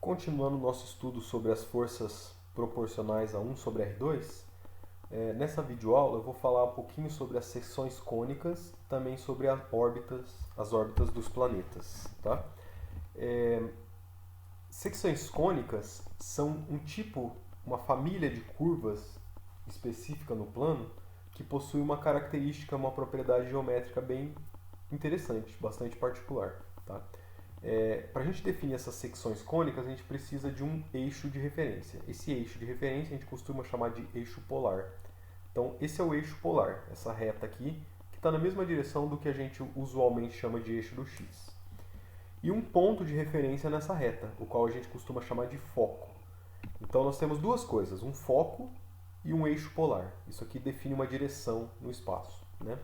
Continuando o nosso estudo sobre as forças proporcionais a 1 sobre R2, nessa videoaula eu vou falar um pouquinho sobre as seções cônicas, também sobre as órbitas dos planetas. Tá? Secções cônicas são uma família de curvas específica no plano que possui uma característica, uma propriedade geométrica bem interessante, bastante particular. Tá? Para a gente definir essas secções cônicas, a gente precisa de um eixo de referência. Esse eixo de referência a gente costuma chamar de eixo polar. Então, esse é o eixo polar, essa reta aqui, que está na mesma direção do que a gente usualmente chama de eixo do x. E um ponto de referência nessa reta, o qual a gente costuma chamar de foco. Então, nós temos duas coisas, um foco e um eixo polar. Isso aqui define uma direção no espaço. Né?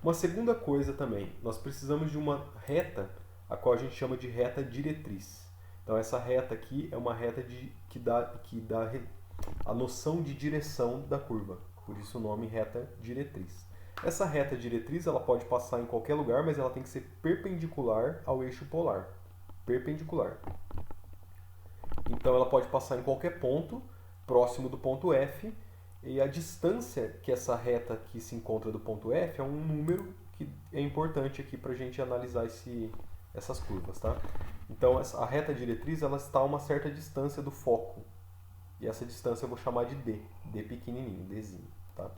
Uma segunda coisa também, nós precisamos de uma reta, a qual a gente chama de reta diretriz. Então, essa reta aqui é uma reta que dá a noção de direção da curva, por isso o nome reta diretriz. Essa reta diretriz ela pode passar em qualquer lugar, mas ela tem que ser perpendicular ao eixo polar. Perpendicular. Então, ela pode passar em qualquer ponto, próximo do ponto F, e a distância que essa reta aqui se encontra do ponto F é um número que é importante aqui para a gente analisar essas curvas. Tá? Então, a reta diretriz ela está a uma certa distância do foco. E essa distância eu vou chamar de D, D pequenininho, Dzinho. Tá?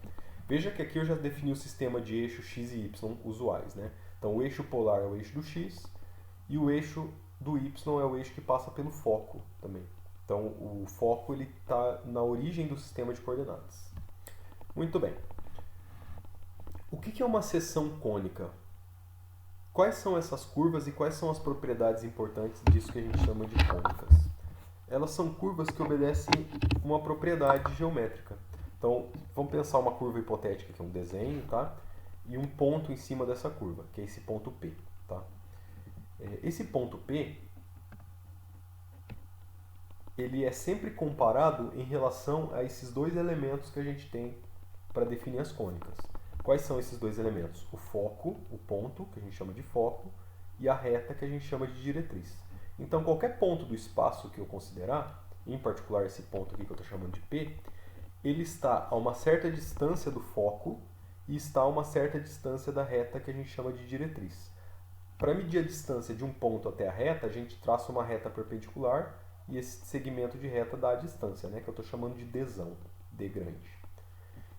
Veja que aqui eu já defini o sistema de eixo x e y usuais. Né? Então, o eixo polar é o eixo do x e o eixo do y é o eixo que passa pelo foco também. Então, o foco está na origem do sistema de coordenadas. Muito bem. O que é uma seção cônica? Quais são essas curvas e quais são as propriedades importantes disso que a gente chama de cônicas? Elas são curvas que obedecem uma propriedade geométrica. Então, vamos pensar uma curva hipotética, que é um desenho, tá? E um ponto em cima dessa curva, que é esse ponto P. Tá? Esse ponto P, ele é sempre comparado em relação a esses dois elementos que a gente tem para definir as cônicas. Quais são esses dois elementos? O foco, o ponto, que a gente chama de foco, e a reta, que a gente chama de diretriz. Então, qualquer ponto do espaço que eu considerar, em particular esse ponto aqui que eu estou chamando de P, ele está a uma certa distância do foco e está a uma certa distância da reta que a gente chama de diretriz. Para medir a distância de um ponto até a reta, a gente traça uma reta perpendicular e esse segmento de reta dá a distância, né, que eu estou chamando de Dzão, D grande.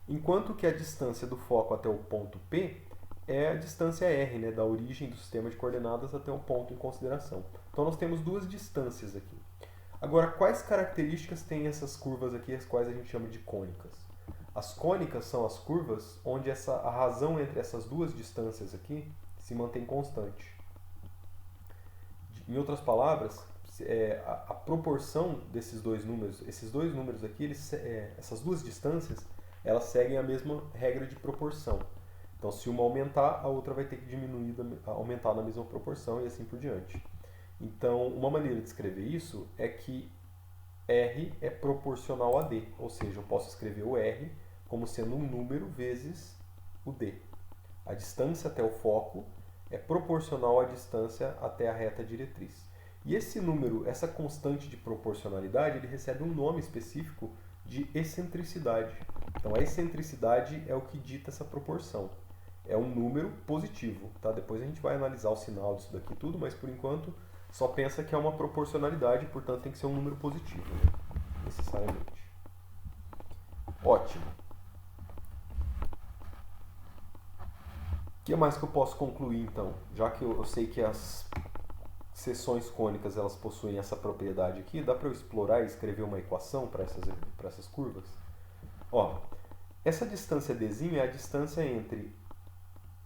Enquanto que a distância do foco até o ponto P é a distância R, né, da origem do sistema de coordenadas até o ponto em consideração. Então, nós temos duas distâncias aqui. Agora, quais características têm essas curvas aqui, as quais a gente chama de cônicas? As cônicas são as curvas onde a razão entre essas duas distâncias aqui se mantém constante. Em outras palavras, a proporção desses dois números, aqui, essas duas distâncias, elas seguem a mesma regra de proporção. Então, se uma aumentar, a outra vai ter que diminuir, aumentar na mesma proporção e assim por diante. Então, uma maneira de escrever isso é que R é proporcional a D, ou seja, eu posso escrever o R como sendo um número vezes o D. A distância até o foco é proporcional à distância até a reta diretriz. E esse número, essa constante de proporcionalidade, ele recebe um nome específico de excentricidade. Então, a excentricidade é o que dita essa proporção. É um número positivo. Tá? Depois a gente vai analisar o sinal disso daqui tudo, mas por enquanto só pensa que é uma proporcionalidade, portanto tem que ser um número positivo, né? Necessariamente. Ótimo. O que mais que eu posso concluir então? Já que eu sei que as seções cônicas elas possuem essa propriedade aqui, dá para eu explorar e escrever uma equação para essas curvas? Ó, essa distância Dzinho é a distância entre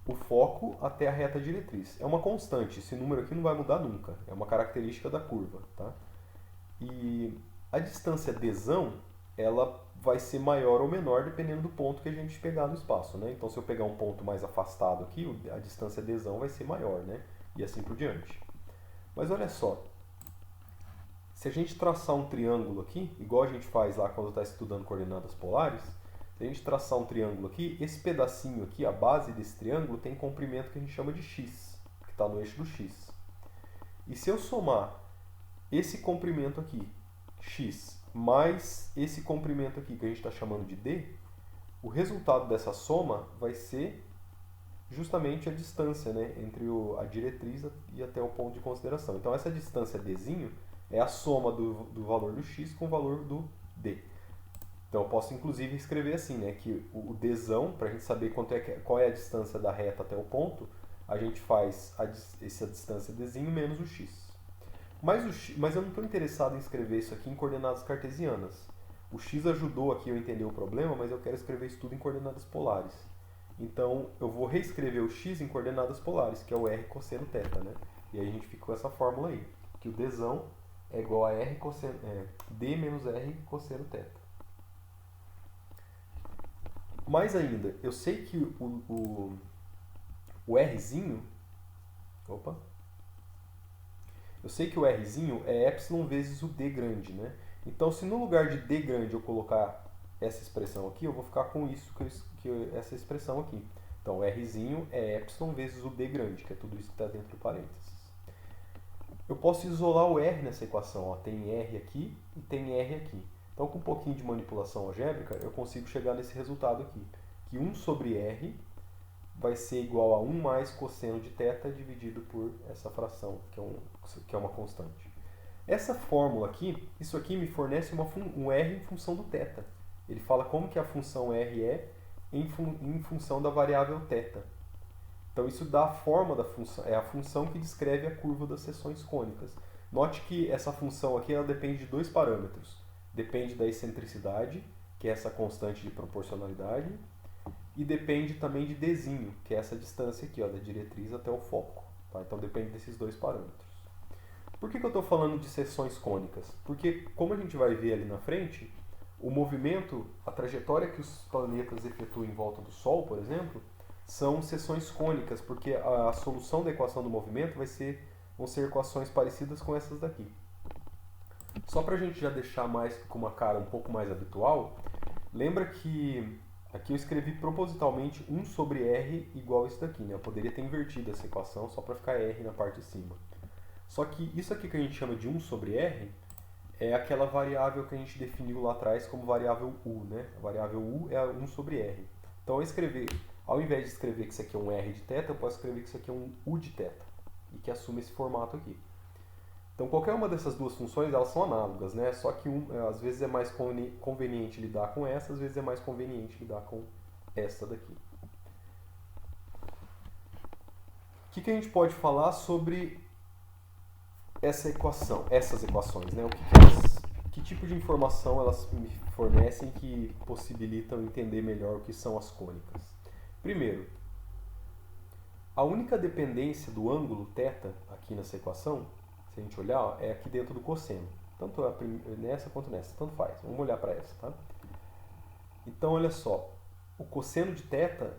o foco até a reta diretriz. É uma constante, esse número aqui não vai mudar nunca, é uma característica da curva. Tá? E a distância Dzão, ela vai ser maior ou menor dependendo do ponto que a gente pegar no espaço. Né? Então, se eu pegar um ponto mais afastado aqui, a distância Dzão vai ser maior, né? E assim por diante. Mas olha só, se a gente traçar um triângulo aqui, igual a gente faz lá quando está estudando coordenadas polares, se a gente traçar um triângulo aqui, esse pedacinho aqui, a base desse triângulo, tem comprimento que a gente chama de x, que está no eixo do x. E se eu somar esse comprimento aqui, x, mais esse comprimento aqui, que a gente está chamando de d, o resultado dessa soma vai ser justamente a distância, né, entre a diretriz e até o ponto de consideração. Então, essa distância dzinho é a soma do valor do x com o valor do d. Então, eu posso, inclusive, escrever assim, né, que o dzão, para a gente saber qual é a distância da reta até o ponto, a gente faz essa distância dzinho menos o x. Mas eu não estou interessado em escrever isso aqui em coordenadas cartesianas. O x ajudou aqui eu entender o problema, mas eu quero escrever isso tudo em coordenadas polares. Então, eu vou reescrever o x em coordenadas polares, que é o r cosseno θ, né? E aí a gente fica com essa fórmula aí, que o dzão é igual a d menos r cosseno θ. Mais ainda, eu sei que o rzinho... Opa! Eu sei que o rzinho é epsilon vezes o d grande, né? Então, se no lugar de d grande eu colocar essa expressão aqui, eu vou ficar com isso, essa expressão aqui. Então, o rzinho é epsilon vezes o d grande, que é tudo isso que está dentro do parênteses. Eu posso isolar o r nessa equação. Ó. Tem r aqui e tem r aqui. Então, com um pouquinho de manipulação algébrica, eu consigo chegar nesse resultado aqui. Que 1 sobre r vai ser igual a 1 mais cosseno de θ dividido por essa fração, que é uma constante. Essa fórmula aqui, isso aqui me fornece um r em função do θ. Ele fala como que a função r é em função da variável θ. Então isso dá a forma da função, é a função que descreve a curva das seções cônicas. Note que essa função aqui ela depende de dois parâmetros. Depende da excentricidade, que é essa constante de proporcionalidade, e depende também de dzinho, que é essa distância aqui, ó, da diretriz até o foco. Tá? Então depende desses dois parâmetros. Por que eu estou falando de seções cônicas? Porque, como a gente vai ver ali na frente, o movimento, a trajetória que os planetas efetuam em volta do Sol, por exemplo, são seções cônicas, porque a solução da equação do movimento vão ser equações parecidas com essas daqui. Só para a gente já deixar mais com uma cara um pouco mais habitual, lembra que aqui eu escrevi propositalmente 1 sobre r igual a isso daqui, né? Eu poderia ter invertido essa equação só para ficar r na parte de cima. Só que isso aqui que a gente chama de 1 sobre r é aquela variável que a gente definiu lá atrás como variável u, né? A variável u é 1 sobre r. Então, ao invés de escrever que isso aqui é um r de θ, eu posso escrever que isso aqui é um u de θ, e que assume esse formato aqui. Então, qualquer uma dessas duas funções, elas são análogas, né? Só que às vezes é mais conveniente lidar com essa, às vezes é mais conveniente lidar com essa daqui. O que a gente pode falar sobre essas equações, né? Que tipo de informação elas me fornecem que possibilitam entender melhor o que são as cônicas? Primeiro, a única dependência do ângulo θ aqui nessa equação, se a gente olhar, ó, é aqui dentro do cosseno. Tanto nessa quanto nessa, tanto faz. Vamos olhar para essa, tá? Então, olha só, o cosseno de θ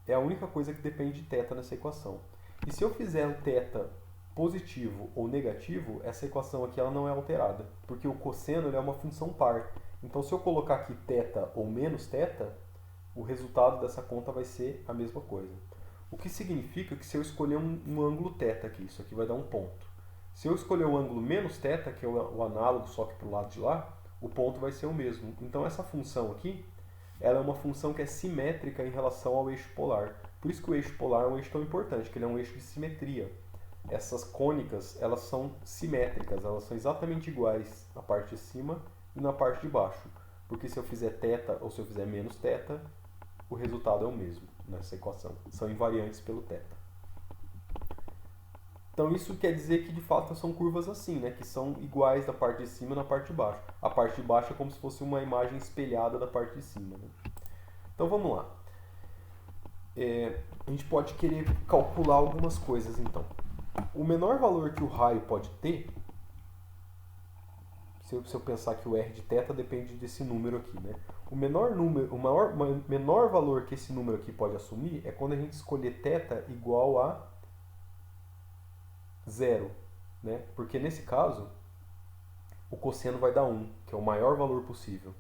é a única coisa que depende de θ nessa equação. E se eu fizer o θ positivo ou negativo, essa equação aqui ela não é alterada, porque o cosseno ele é uma função par. Então, se eu colocar aqui θ ou menos θ, o resultado dessa conta vai ser a mesma coisa. O que significa que se eu escolher um ângulo θ aqui, isso aqui vai dar um ponto. Se eu escolher o ângulo menos θ, que é o análogo só que para o lado de lá, o ponto vai ser o mesmo. Então, essa função aqui ela é uma função que é simétrica em relação ao eixo polar. Por isso que o eixo polar é um eixo tão importante, que ele é um eixo de simetria. Essas cônicas, elas são simétricas, elas são exatamente iguais na parte de cima e na parte de baixo. Porque se eu fizer θ ou se eu fizer menos θ, o resultado é o mesmo nessa equação. São invariantes pelo θ. Então isso quer dizer que de fato são curvas assim, né? Que são iguais da parte de cima e na parte de baixo. A parte de baixo é como se fosse uma imagem espelhada da parte de cima, né? Então vamos lá. A gente pode querer calcular algumas coisas então. O menor valor que o raio pode ter, se eu pensar que o r de θ depende desse número aqui, né? O menor valor que esse número aqui pode assumir é quando a gente escolher θ igual a 0, né? Porque nesse caso, o cosseno vai dar 1, que é o maior valor possível.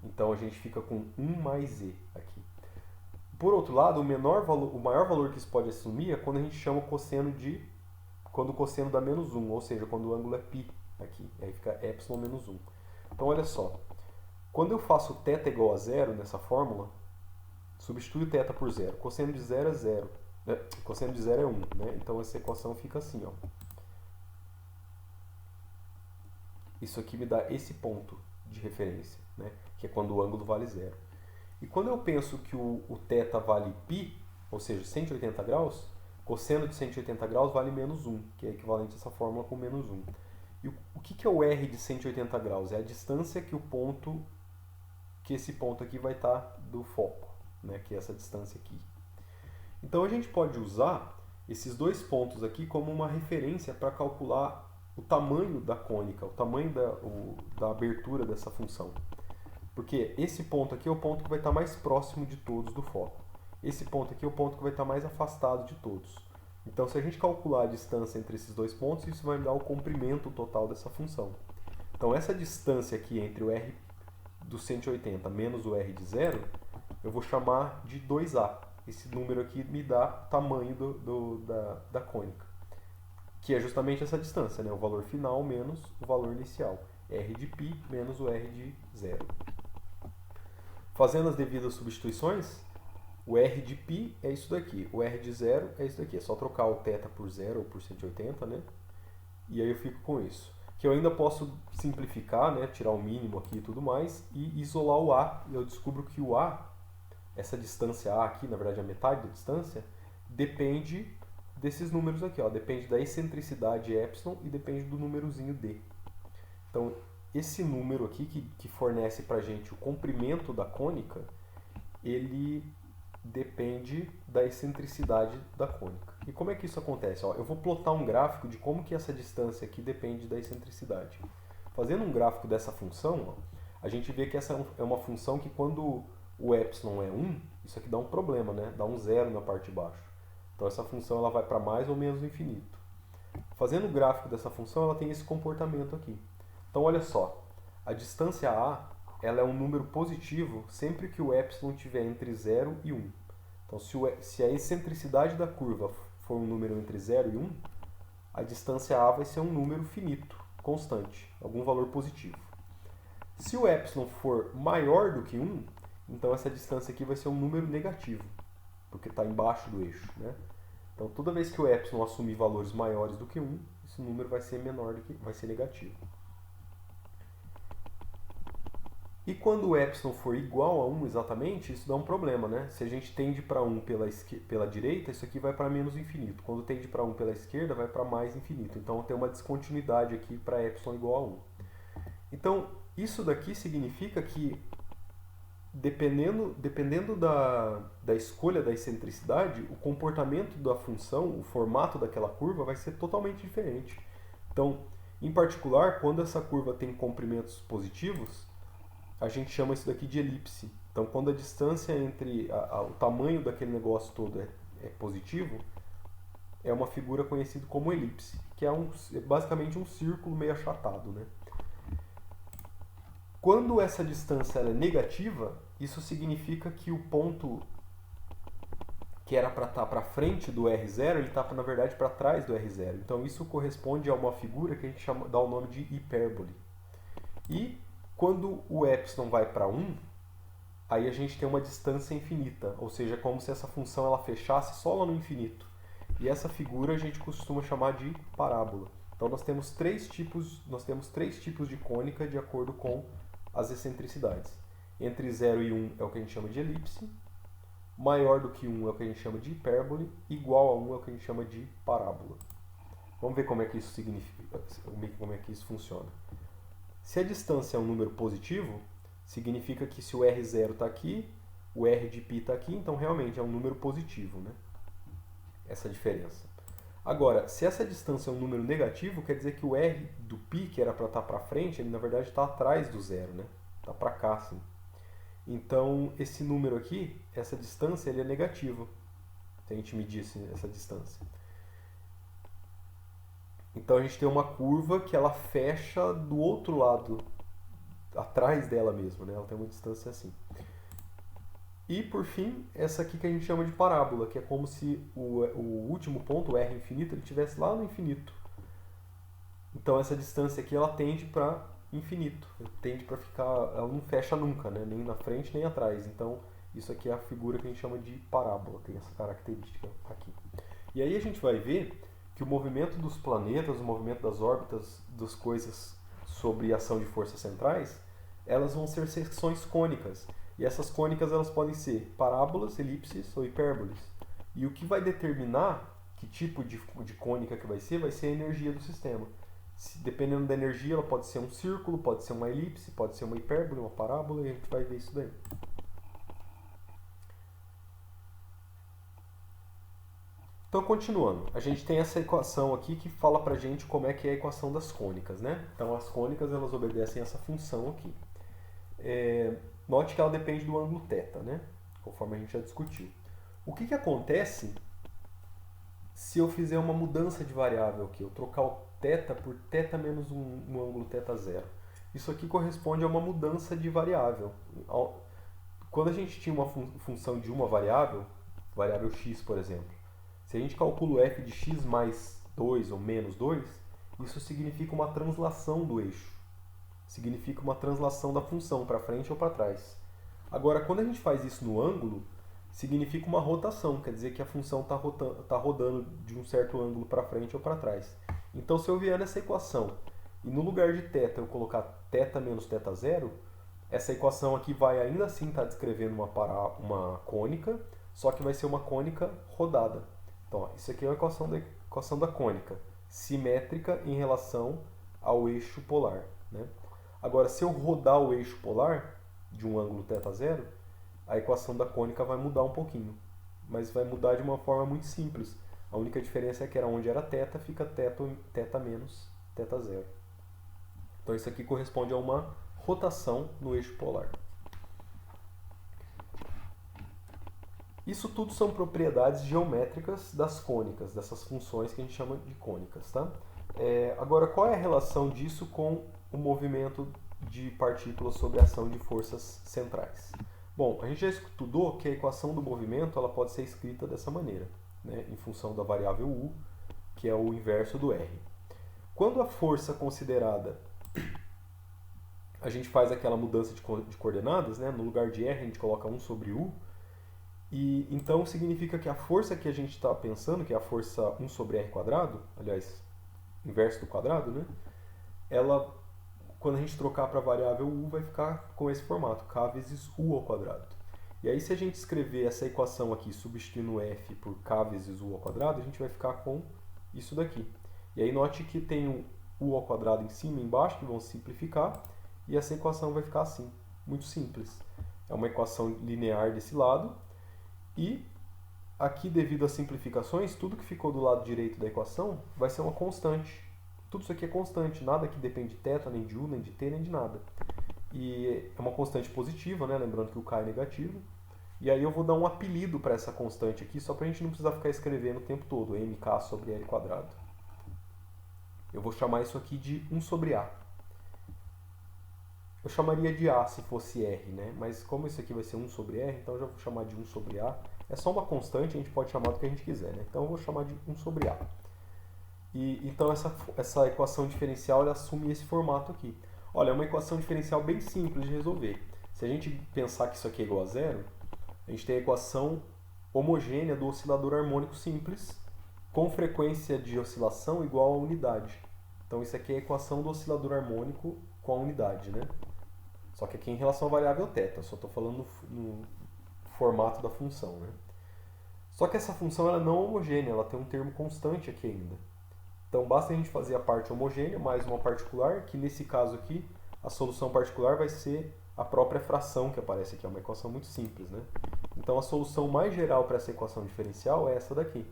Então a gente fica com 1 mais e aqui. Por outro lado, o maior valor que isso pode assumir é quando a gente chama o cosseno quando o cosseno dá menos 1, ou seja, quando o ângulo é π aqui. Aí fica epsilon menos 1. Então, olha só. Quando eu faço θ igual a zero nessa fórmula, substitui o θ por zero. Cosseno de zero é zero. Cosseno de zero é 1, né? Então, essa equação fica assim, ó. Isso aqui me dá esse ponto de referência, né? Que é quando o ângulo vale zero. E quando eu penso que o θ vale π, ou seja, 180 graus, cosseno de 180 graus vale menos 1, que é equivalente a essa fórmula com menos 1. E o que é o R de 180 graus? É a distância que esse ponto aqui vai estar do foco, né? Que é essa distância aqui. Então a gente pode usar esses dois pontos aqui como uma referência para calcular o tamanho da cônica, o tamanho da abertura dessa função. Porque esse ponto aqui é o ponto que vai estar mais próximo de todos do foco. Esse ponto aqui é o ponto que vai estar mais afastado de todos. Então, se a gente calcular a distância entre esses dois pontos, isso vai me dar o comprimento total dessa função. Então, essa distância aqui entre o R do 180 menos o R de zero, eu vou chamar de 2A. Esse número aqui me dá o tamanho da cônica, que é justamente essa distância, né? O valor final menos o valor inicial. R de π menos o R de zero. Fazendo as devidas substituições, o R de π é isso daqui, o R de zero é isso daqui. É só trocar o θ por zero ou por 180, né? E aí eu fico com isso. Que eu ainda posso simplificar, né? Tirar o mínimo aqui e tudo mais, e isolar o A. E eu descubro que o A, essa distância A aqui, na verdade a metade da distância, depende desses números aqui, ó. Depende da excentricidade epsilon e depende do númerozinho d. Então, esse número aqui que fornece pra gente o comprimento da cônica, ele depende da excentricidade da cônica. E como é que isso acontece? Ó, eu vou plotar um gráfico de como que essa distância aqui depende da excentricidade. Fazendo um gráfico dessa função, ó, a gente vê que essa é uma função que quando o epsilon é 1, isso aqui dá um problema, né? Dá um zero na parte de baixo. Então essa função ela vai para mais ou menos o infinito. Fazendo o gráfico dessa função, ela tem esse comportamento aqui. Então olha só, a distância A ela é um número positivo sempre que o epsilon estiver entre 0 e 1. Então se a excentricidade da curva for um número entre 0 e 1, a distância A vai ser um número finito, constante, algum valor positivo. Se o epsilon for maior do que 1, então essa distância aqui vai ser um número negativo, porque está embaixo do eixo, né? Então toda vez que o epsilon assumir valores maiores do que 1, esse número vai ser menor do que, vai ser negativo. E quando o epsilon for igual a 1 exatamente, isso dá um problema, né? Se a gente tende para 1 pela direita, isso aqui vai para menos infinito. Quando tende para 1 pela esquerda, vai para mais infinito. Então tem uma descontinuidade aqui para epsilon igual a 1. Então, isso daqui significa que, dependendo da escolha da excentricidade, o comportamento da função, o formato daquela curva vai ser totalmente diferente. Então, em particular, quando essa curva tem comprimentos positivos, a gente chama isso daqui de elipse. Então, quando a distância entre o tamanho daquele negócio todo é positivo, é uma figura conhecida como elipse, que é basicamente um círculo meio achatado, né? Quando essa distância ela é negativa, isso significa que o ponto que era para estar para frente do R0, ele está, na verdade, para trás do R0. Então, isso corresponde a uma figura que a gente dá o nome de hipérbole. E quando o epsilon vai para 1, aí a gente tem uma distância infinita, ou seja, como se essa função ela fechasse só lá no infinito. E essa figura a gente costuma chamar de parábola. Então nós temos três tipos de cônica de acordo com as excentricidades. Entre 0 e 1 é o que a gente chama de elipse, maior do que 1 é o que a gente chama de hipérbole, igual a 1 é o que a gente chama de parábola. Vamos ver como é que isso significa, como é que isso funciona. Se a distância é um número positivo, significa que se o R0 está aqui, o R de π está aqui, então realmente é um número positivo, né? Essa diferença. Agora, se essa distância é um número negativo, quer dizer que o R do π, que era para estar para frente, ele na verdade está atrás do zero, né? Está para cá, assim. Então, esse número aqui, essa distância, ele é negativo, se a gente medir essa distância. Então a gente tem uma curva que ela fecha do outro lado, atrás dela mesma, né? Ela tem uma distância assim. E, por fim, essa aqui que a gente chama de parábola, que é como se o último ponto, o R infinito, ele estivesse lá no infinito. Então, essa distância aqui, ela tende para infinito. Tende para ficar... Ela não fecha nunca, né? Nem na frente, nem atrás. Então, isso aqui é a figura que a gente chama de parábola. Tem essa característica aqui. E aí a gente vai ver que o movimento dos planetas, o movimento das órbitas das coisas sobre a ação de forças centrais, elas vão ser secções cônicas. E essas cônicas elas podem ser parábolas, elipses ou hipérboles. E o que vai determinar que tipo de cônica que vai ser a energia do sistema. Dependendo da energia, ela pode ser um círculo, pode ser uma elipse, pode ser uma hipérbole, uma parábola, e a gente vai ver isso daí. Então, continuando, a gente tem essa equação aqui que fala pra gente como é que é a equação das cônicas, né? Então, as cônicas, elas obedecem essa função aqui. Note que ela depende do ângulo θ, né? Conforme a gente já discutiu. O que acontece se eu fizer uma mudança de variável aqui? Eu trocar o θ por θ menos um ângulo θ0. Isso aqui corresponde a uma mudança de variável. Quando a gente tinha uma função de uma variável x, por exemplo, se a gente calcula o f de x mais 2 ou menos 2, isso significa uma translação do eixo. Significa uma translação da função para frente ou para trás. Agora, quando a gente faz isso no ângulo, significa uma rotação, quer dizer que a função está rodando de um certo ângulo para frente ou para trás. Então, se eu vier nessa equação e no lugar de θ eu colocar θ menos θ0, essa equação aqui vai ainda assim estar descrevendo uma cônica, só que vai ser uma cônica rodada. Então, ó, isso aqui é a equação da cônica, simétrica em relação ao eixo polar, né? Agora, se eu rodar o eixo polar de um ângulo θ0, a equação da cônica vai mudar um pouquinho, mas vai mudar de uma forma muito simples. A única diferença é que onde era θ, fica θ menos θ0. Então, isso aqui corresponde a uma rotação no eixo polar. Isso tudo são propriedades geométricas das cônicas, dessas funções que a gente chama de cônicas, tá? Agora, qual é a relação disso com o movimento de partículas sob a ação de forças centrais? Bom, a gente já estudou que a equação do movimento ela pode ser escrita dessa maneira, né, em função da variável u, que é o inverso do r. Quando a força considerada, a gente faz aquela mudança de coordenadas, né, no lugar de r a gente coloca 1 sobre u, e então significa que a força que a gente está pensando, que é a força 1 sobre r quadrado, aliás, inverso do quadrado, né, ela, quando a gente trocar para a variável u, vai ficar com esse formato, k vezes u ao quadrado. E aí, se a gente escrever essa equação aqui, substituindo f por k vezes u ao quadrado, a gente vai ficar com isso daqui. E aí, note que tem o u ao quadrado em cima e embaixo, que vão simplificar, e essa equação vai ficar assim, muito simples. É uma equação linear desse lado, e aqui, devido às simplificações, tudo que ficou do lado direito da equação vai ser uma constante. Tudo isso aqui é constante, nada que depende de θ, nem de u, nem de t, nem de nada. E é uma constante positiva, né? Lembrando que o k é negativo. E aí eu vou dar um apelido para essa constante aqui, só para a gente não precisar ficar escrevendo o tempo todo, mk sobre l quadrado. Eu vou chamar isso aqui de 1 sobre a. Eu chamaria de a se fosse r, né? Mas como isso aqui vai ser 1 sobre r, então eu já vou chamar de 1 sobre a. É só uma constante, a gente pode chamar do que a gente quiser, né? Então eu vou chamar de 1 sobre a. E então essa equação diferencial ela assume esse formato aqui. Olha, é uma equação diferencial bem simples de resolver. Se a gente pensar que isso aqui é igual a zero, a gente tem a equação homogênea do oscilador harmônico simples com frequência de oscilação igual a unidade. Então isso aqui é a equação do oscilador harmônico com a unidade, né? Só que aqui em relação à variável θ, eu só estou falando no formato da função, né? Só que essa função ela não é homogênea, ela tem um termo constante aqui ainda. Então basta a gente fazer a parte homogênea mais uma particular, que nesse caso aqui, a solução particular vai ser a própria fração que aparece aqui, é uma equação muito simples, né? Então a solução mais geral para essa equação diferencial é essa daqui.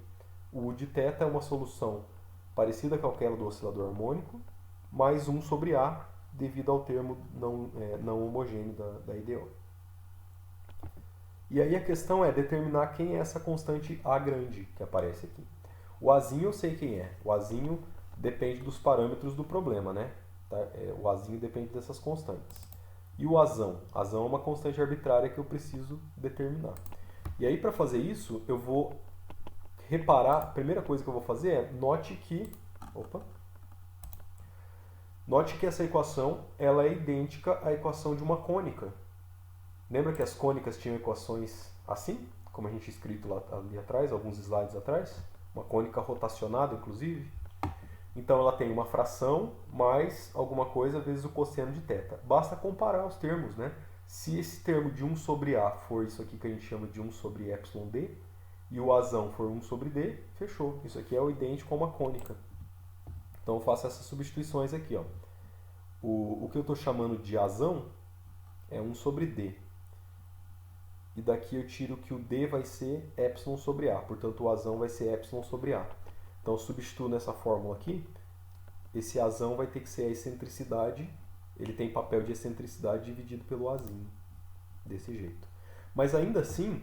O u de θ é uma solução parecida com aquela do oscilador harmônico, mais 1 sobre a, devido ao termo não homogêneo da IDO. E aí a questão é determinar quem é essa constante A grande que aparece aqui. O Azinho eu sei quem é. O Azinho depende dos parâmetros do problema, né? O Azinho depende dessas constantes. E o azão? Azão é uma constante arbitrária que eu preciso determinar. E aí, para fazer isso, eu vou reparar, a primeira coisa que eu vou fazer é, note que essa equação ela é idêntica à equação de uma cônica. Lembra que as cônicas tinham equações assim, como a gente escrito lá ali atrás, alguns slides atrás? Uma cônica rotacionada, inclusive. Então ela tem uma fração mais alguma coisa vezes o cosseno de θ. Basta comparar os termos, né? Se esse termo de 1 sobre A for isso aqui que a gente chama de 1 sobre εd, e o azão for 1 sobre d, fechou. Isso aqui é o idêntico a uma cônica. Então eu faço essas substituições aqui. Ó. O que eu estou chamando de azão é 1 sobre d. E daqui eu tiro que o d vai ser ε sobre A. Portanto, o azão vai ser ε sobre A. Então eu substituo nessa fórmula aqui. Esse azão vai ter que ser a excentricidade. Ele tem papel de excentricidade dividido pelo azinho. Desse jeito. Mas ainda assim,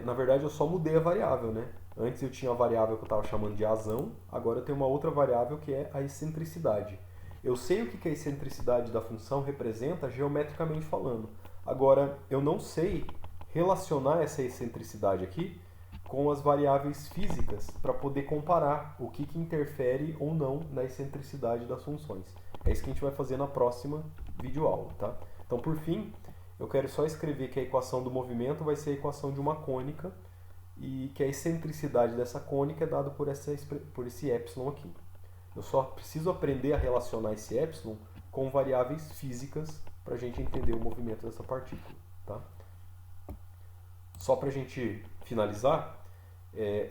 na verdade eu só mudei a variável, né? Antes eu tinha a variável que eu estava chamando de azão, agora eu tenho uma outra variável que é a excentricidade. Eu sei o que a excentricidade da função representa geometricamente falando. Agora, eu não sei relacionar essa excentricidade aqui com as variáveis físicas para poder comparar o que interfere ou não na excentricidade das funções. É isso que a gente vai fazer na próxima videoaula, tá? Então, por fim, eu quero só escrever que a equação do movimento vai ser a equação de uma cônica e que a excentricidade dessa cônica é dada por esse epsilon aqui. Eu só preciso aprender a relacionar esse epsilon com variáveis físicas para a gente entender o movimento dessa partícula. Tá? Só para a gente finalizar,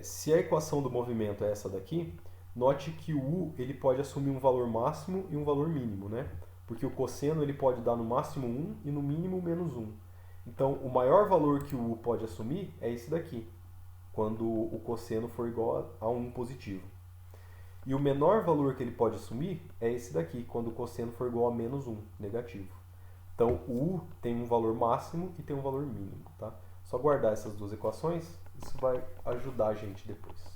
se a equação do movimento é essa daqui, note que o u ele pode assumir um valor máximo e um valor mínimo, né? Porque o cosseno ele pode dar no máximo 1 e no mínimo menos 1. Então, o maior valor que o u pode assumir é esse daqui, quando o cosseno for igual a 1 positivo. E o menor valor que ele pode assumir é esse daqui, quando o cosseno for igual a menos 1, negativo. Então, o u tem um valor máximo e tem um valor mínimo. Tá? Só guardar essas duas equações, isso vai ajudar a gente depois.